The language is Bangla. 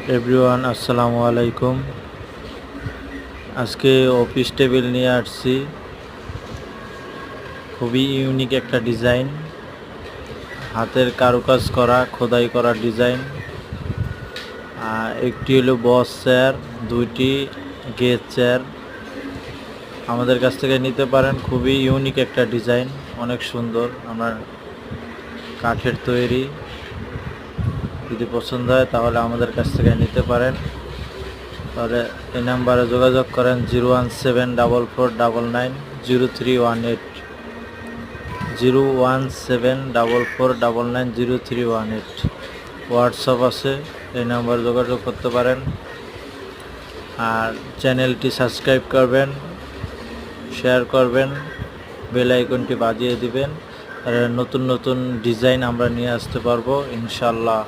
এভরিওয়ান আসসালামু আলাইকুম। আজকে অফিস টেবিল নিয়ে আসছি। খুবই ইউনিক একটা ডিজাইন, হাতের কারুকাজ করা, খোদাই করা ডিজাইন। একটি হলো বস চেয়ার, দুইটি গেজ চেয়ার। আমাদের কাছ থেকে নিতে পারেন। খুবই ইউনিক একটা ডিজাইন, অনেক সুন্দর। আমার কাঠের তৈরি। যদি পছন্দ হয় তাহলে আমাদের কাছ থেকে নিতে পারেন। তাহলে এই নাম্বারে যোগাযোগ করেন 01744990318, 01744990318। হোয়াটসঅ্যাপ আছে, এই নাম্বারে যোগাযোগ করতে পারেন। আর চ্যানেলটি সাবস্ক্রাইব করবেন, শেয়ার করবেন, বেল আইকনটি বাজিয়ে দিবেন। আর নতুন নতুন ডিজাইন আমরা নিয়ে আসতে পারবো ইনশাল্লাহ।